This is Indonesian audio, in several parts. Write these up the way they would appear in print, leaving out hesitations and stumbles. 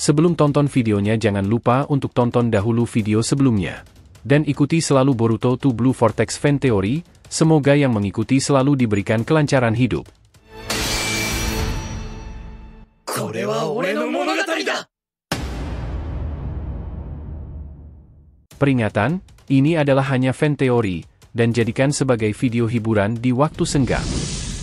Sebelum tonton videonya jangan lupa untuk tonton dahulu video sebelumnya. Dan ikuti selalu Boruto to Blue Vortex Fan Theory, semoga yang mengikuti selalu diberikan kelancaran hidup. Peringatan, ini adalah hanya fan teori, dan jadikan sebagai video hiburan di waktu senggang.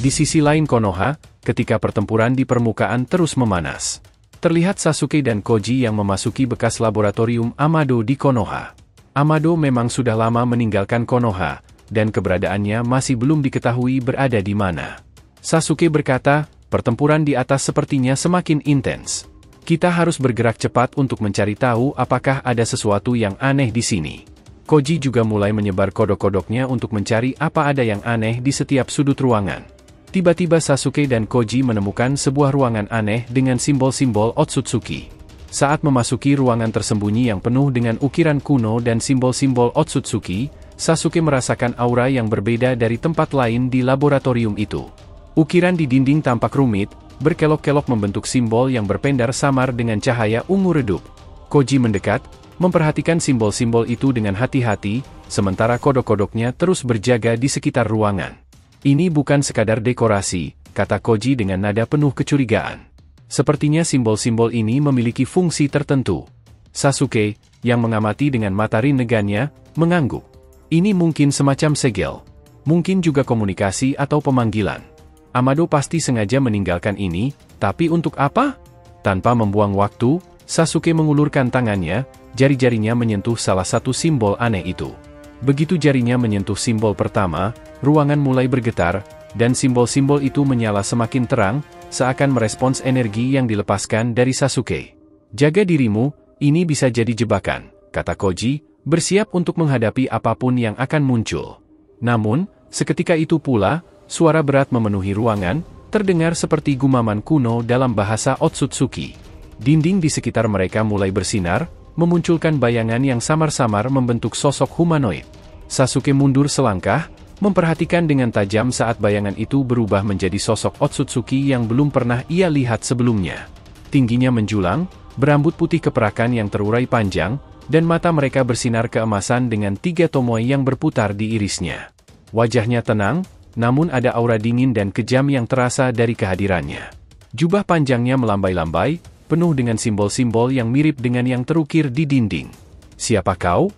Di sisi lain Konoha, ketika pertempuran di permukaan terus memanas. Terlihat Sasuke dan Koji yang memasuki bekas laboratorium Amado di Konoha. Amado memang sudah lama meninggalkan Konoha, dan keberadaannya masih belum diketahui berada di mana. Sasuke berkata, pertempuran di atas sepertinya semakin intens. Kita harus bergerak cepat untuk mencari tahu apakah ada sesuatu yang aneh di sini. Koji juga mulai menyebar kodok-kodoknya untuk mencari apa ada yang aneh di setiap sudut ruangan. Tiba-tiba Sasuke dan Koji menemukan sebuah ruangan aneh dengan simbol-simbol Otsutsuki. Saat memasuki ruangan tersembunyi yang penuh dengan ukiran kuno dan simbol-simbol Otsutsuki, Sasuke merasakan aura yang berbeda dari tempat lain di laboratorium itu. Ukiran di dinding tampak rumit, berkelok-kelok membentuk simbol yang berpendar samar dengan cahaya ungu redup. Koji mendekat, memperhatikan simbol-simbol itu dengan hati-hati, sementara kodok-kodoknya terus berjaga di sekitar ruangan. Ini bukan sekadar dekorasi, kata Koji dengan nada penuh kecurigaan. Sepertinya simbol-simbol ini memiliki fungsi tertentu. Sasuke, yang mengamati dengan mata rinnegannya, mengangguk. Ini mungkin semacam segel. Mungkin juga komunikasi atau pemanggilan. Amado pasti sengaja meninggalkan ini, tapi untuk apa? Tanpa membuang waktu, Sasuke mengulurkan tangannya, jari-jarinya menyentuh salah satu simbol aneh itu. Begitu jarinya menyentuh simbol pertama, ruangan mulai bergetar, dan simbol-simbol itu menyala semakin terang, seakan merespons energi yang dilepaskan dari Sasuke. Jaga dirimu, ini bisa jadi jebakan, kata Koji, bersiap untuk menghadapi apapun yang akan muncul. Namun, seketika itu pula, suara berat memenuhi ruangan, terdengar seperti gumaman kuno dalam bahasa Otsutsuki. Dinding di sekitar mereka mulai bersinar, memunculkan bayangan yang samar-samar membentuk sosok humanoid. Sasuke mundur selangkah, memperhatikan dengan tajam saat bayangan itu berubah menjadi sosok Otsutsuki yang belum pernah ia lihat sebelumnya. Tingginya menjulang, berambut putih keperakan yang terurai panjang, dan mata mereka bersinar keemasan dengan 3 tomoe yang berputar di irisnya. Wajahnya tenang, namun ada aura dingin dan kejam yang terasa dari kehadirannya. Jubah panjangnya melambai-lambai, penuh dengan simbol-simbol yang mirip dengan yang terukir di dinding. Siapa kau?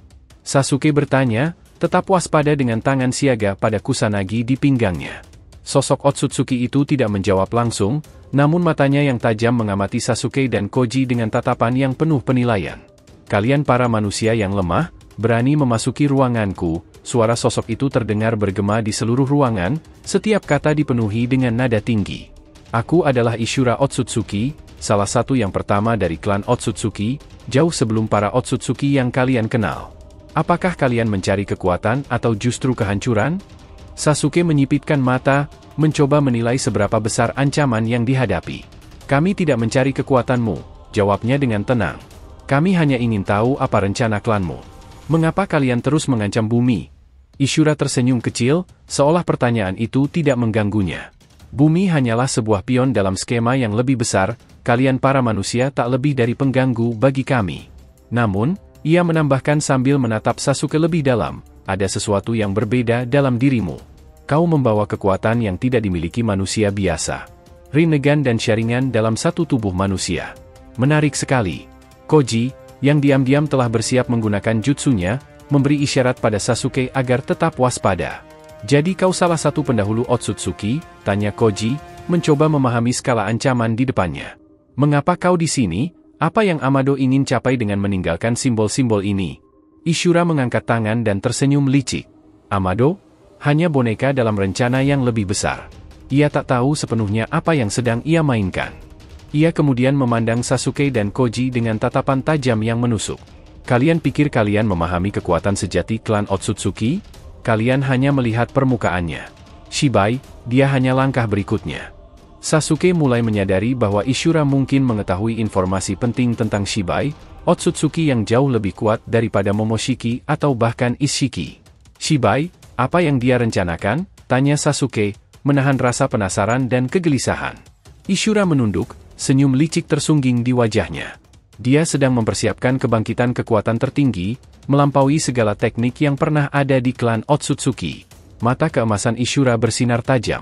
Sasuke bertanya, tetap waspada dengan tangan siaga pada kusanagi di pinggangnya. Sosok Otsutsuki itu tidak menjawab langsung, namun matanya yang tajam mengamati Sasuke dan Koji dengan tatapan yang penuh penilaian. Kalian para manusia yang lemah, berani memasuki ruanganku. Suara sosok itu terdengar bergema di seluruh ruangan, setiap kata dipenuhi dengan nada tinggi. Aku adalah Ishura Otsutsuki, salah satu yang pertama dari klan Otsutsuki, jauh sebelum para Otsutsuki yang kalian kenal. Apakah kalian mencari kekuatan atau justru kehancuran? Sasuke menyipitkan mata, mencoba menilai seberapa besar ancaman yang dihadapi. Kami tidak mencari kekuatanmu, jawabnya dengan tenang. Kami hanya ingin tahu apa rencana klanmu. Mengapa kalian terus mengancam bumi? Ishura tersenyum kecil, seolah pertanyaan itu tidak mengganggunya. Bumi hanyalah sebuah pion dalam skema yang lebih besar, kalian para manusia tak lebih dari pengganggu bagi kami. Namun, ia menambahkan sambil menatap Sasuke lebih dalam, ada sesuatu yang berbeda dalam dirimu. Kau membawa kekuatan yang tidak dimiliki manusia biasa. Rinnegan dan Sharingan dalam satu tubuh manusia. Menarik sekali. Koji, yang diam-diam telah bersiap menggunakan jutsunya, memberi isyarat pada Sasuke agar tetap waspada. Jadi kau salah satu pendahulu Otsutsuki? Tanya Koji, mencoba memahami skala ancaman di depannya. Mengapa kau di sini? Apa yang Amado ingin capai dengan meninggalkan simbol-simbol ini? Ishura mengangkat tangan dan tersenyum licik. Amado? Hanya boneka dalam rencana yang lebih besar. Ia tak tahu sepenuhnya apa yang sedang ia mainkan. Ia kemudian memandang Sasuke dan Koji dengan tatapan tajam yang menusuk. Kalian pikir kalian memahami kekuatan sejati klan Otsutsuki? Kalian hanya melihat permukaannya. Shibai, dia hanya langkah berikutnya. Sasuke mulai menyadari bahwa Ishura mungkin mengetahui informasi penting tentang Shibai, Otsutsuki yang jauh lebih kuat daripada Momoshiki atau bahkan Ishiki. Shibai, apa yang dia rencanakan? Tanya Sasuke, menahan rasa penasaran dan kegelisahan. Ishura menunduk, senyum licik tersungging di wajahnya. Dia sedang mempersiapkan kebangkitan kekuatan tertinggi, melampaui segala teknik yang pernah ada di klan Otsutsuki. Mata keemasan Ishura bersinar tajam.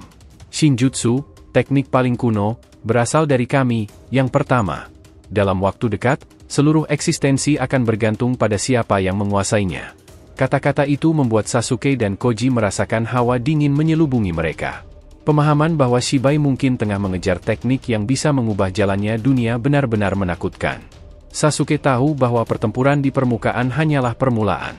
Shinjutsu, teknik paling kuno, berasal dari kami, yang pertama. Dalam waktu dekat, seluruh eksistensi akan bergantung pada siapa yang menguasainya. Kata-kata itu membuat Sasuke dan Koji merasakan hawa dingin menyelubungi mereka. Pemahaman bahwa Shibai mungkin tengah mengejar teknik yang bisa mengubah jalannya dunia benar-benar menakutkan. Sasuke tahu bahwa pertempuran di permukaan hanyalah permulaan.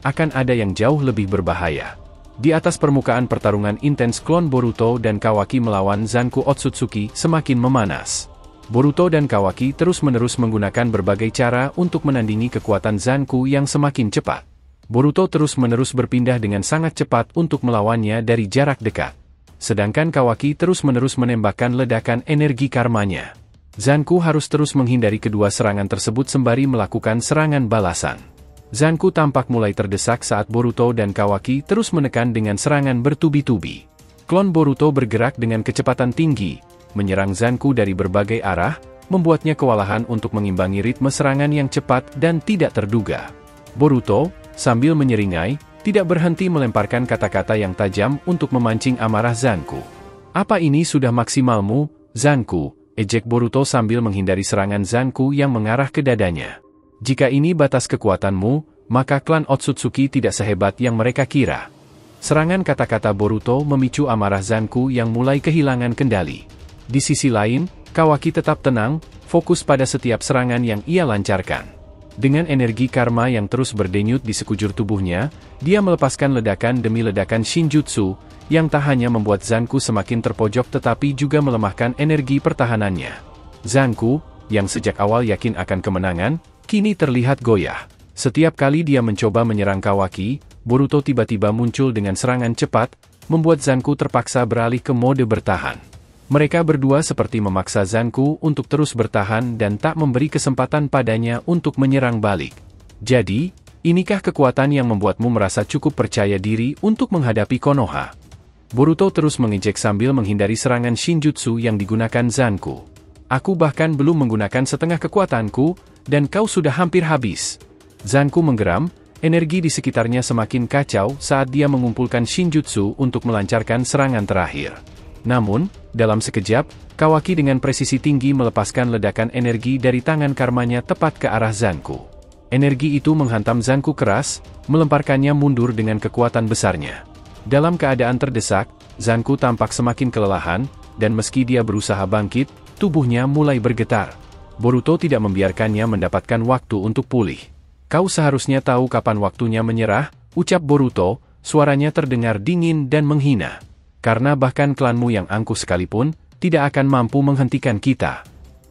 Akan ada yang jauh lebih berbahaya. Di atas permukaan pertarungan intens klon Boruto dan Kawaki melawan Zanku Otsutsuki semakin memanas. Boruto dan Kawaki terus-menerus menggunakan berbagai cara untuk menandingi kekuatan Zanku yang semakin cepat. Boruto terus-menerus berpindah dengan sangat cepat untuk melawannya dari jarak dekat. Sedangkan Kawaki terus-menerus menembakkan ledakan energi karmanya. Zanku harus terus menghindari kedua serangan tersebut sembari melakukan serangan balasan. Zanku tampak mulai terdesak saat Boruto dan Kawaki terus menekan dengan serangan bertubi-tubi. Klon Boruto bergerak dengan kecepatan tinggi, menyerang Zanku dari berbagai arah, membuatnya kewalahan untuk mengimbangi ritme serangan yang cepat dan tidak terduga. Boruto, sambil menyeringai, tidak berhenti melemparkan kata-kata yang tajam untuk memancing amarah Zanku. "Apa ini sudah maksimalmu, Zanku?" ejek Boruto sambil menghindari serangan Zanku yang mengarah ke dadanya. "Jika ini batas kekuatanmu, maka klan Otsutsuki tidak sehebat yang mereka kira." Serangan kata-kata Boruto memicu amarah Zanku yang mulai kehilangan kendali. Di sisi lain, Kawaki tetap tenang, fokus pada setiap serangan yang ia lancarkan. Dengan energi karma yang terus berdenyut di sekujur tubuhnya, dia melepaskan ledakan demi ledakan Shinjutsu, yang tak hanya membuat Zanku semakin terpojok tetapi juga melemahkan energi pertahanannya. Zanku, yang sejak awal yakin akan kemenangan, kini terlihat goyah. Setiap kali dia mencoba menyerang Kawaki, Boruto tiba-tiba muncul dengan serangan cepat, membuat Zanku terpaksa beralih ke mode bertahan. Mereka berdua seperti memaksa Zanku untuk terus bertahan dan tak memberi kesempatan padanya untuk menyerang balik. "Jadi, inikah kekuatan yang membuatmu merasa cukup percaya diri untuk menghadapi Konoha?" Boruto terus mengejek sambil menghindari serangan Shinjutsu yang digunakan Zanku. "Aku bahkan belum menggunakan setengah kekuatanku, dan kau sudah hampir habis." Zanku menggeram, energi di sekitarnya semakin kacau saat dia mengumpulkan Shinjutsu untuk melancarkan serangan terakhir. Namun, dalam sekejap, Kawaki dengan presisi tinggi melepaskan ledakan energi dari tangan karmanya tepat ke arah Zanku. Energi itu menghantam Zanku keras, melemparkannya mundur dengan kekuatan besarnya. Dalam keadaan terdesak, Zanku tampak semakin kelelahan, dan meski dia berusaha bangkit, tubuhnya mulai bergetar. Boruto tidak membiarkannya mendapatkan waktu untuk pulih. "Kau seharusnya tahu kapan waktunya menyerah," ucap Boruto, suaranya terdengar dingin dan menghina. "Karena bahkan klanmu yang angkuh sekalipun, tidak akan mampu menghentikan kita."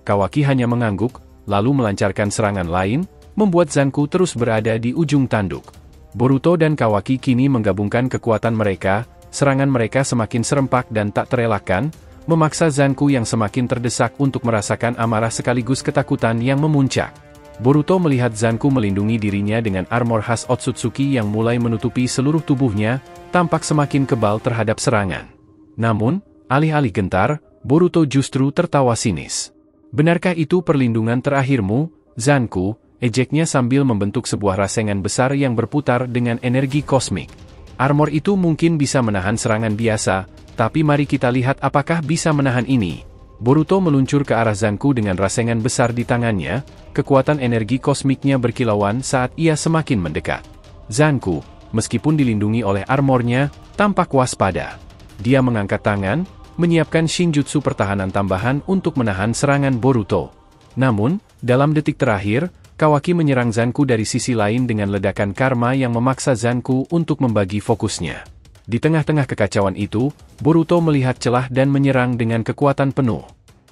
Kawaki hanya mengangguk, lalu melancarkan serangan lain, membuat Zanku terus berada di ujung tanduk. Boruto dan Kawaki kini menggabungkan kekuatan mereka, serangan mereka semakin serempak dan tak terelakkan, memaksa Zanku yang semakin terdesak untuk merasakan amarah sekaligus ketakutan yang memuncak. Boruto melihat Zanku melindungi dirinya dengan armor khas Otsutsuki yang mulai menutupi seluruh tubuhnya, tampak semakin kebal terhadap serangan. Namun, alih-alih gentar, Boruto justru tertawa sinis. "Benarkah itu perlindungan terakhirmu, Zanku?" ejeknya sambil membentuk sebuah rasengan besar yang berputar dengan energi kosmik. "Armor itu mungkin bisa menahan serangan biasa, tapi mari kita lihat apakah bisa menahan ini." Boruto meluncur ke arah Zanku dengan rasengan besar di tangannya, kekuatan energi kosmiknya berkilauan saat ia semakin mendekat. Zanku, meskipun dilindungi oleh armornya, tampak waspada. Dia mengangkat tangan, menyiapkan Shinjutsu pertahanan tambahan untuk menahan serangan Boruto. Namun, dalam detik terakhir, Kawaki menyerang Zanku dari sisi lain dengan ledakan karma yang memaksa Zanku untuk membagi fokusnya. Di tengah-tengah kekacauan itu, Boruto melihat celah dan menyerang dengan kekuatan penuh.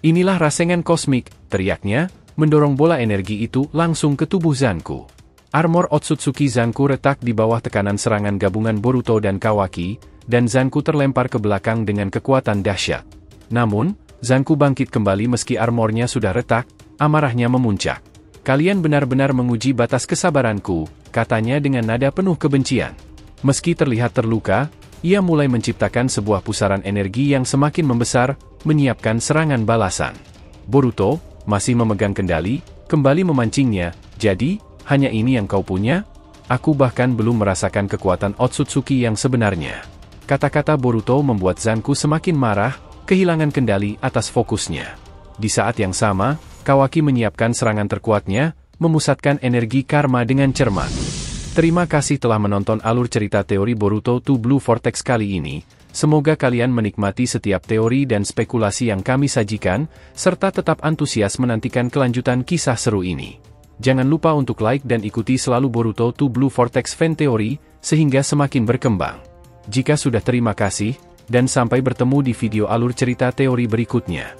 "Inilah rasengan kosmik," teriaknya, mendorong bola energi itu langsung ke tubuh Zanku. Armor Otsutsuki Zanku retak di bawah tekanan serangan gabungan Boruto dan Kawaki, dan Zanku terlempar ke belakang dengan kekuatan dahsyat. Namun, Zanku bangkit kembali meski armornya sudah retak, amarahnya memuncak. "Kalian benar-benar menguji batas kesabaranku," katanya dengan nada penuh kebencian. Meski terlihat terluka, ia mulai menciptakan sebuah pusaran energi yang semakin membesar, menyiapkan serangan balasan. Boruto, masih memegang kendali, Kembali memancingnya, jadi, hanya ini yang kau punya? Aku bahkan belum merasakan kekuatan Otsutsuki yang sebenarnya. Kata-kata Boruto membuat Zanku semakin marah, kehilangan kendali atas fokusnya. Di saat yang sama, Kawaki menyiapkan serangan terkuatnya, memusatkan energi karma dengan cermat. Terima kasih telah menonton alur cerita teori Boruto to Blue Vortex kali ini. Semoga kalian menikmati setiap teori dan spekulasi yang kami sajikan, serta tetap antusias menantikan kelanjutan kisah seru ini. Jangan lupa untuk like dan ikuti selalu Boruto to Blue Vortex fan teori, sehingga semakin berkembang. Jika sudah terima kasih, dan sampai bertemu di video alur cerita teori berikutnya.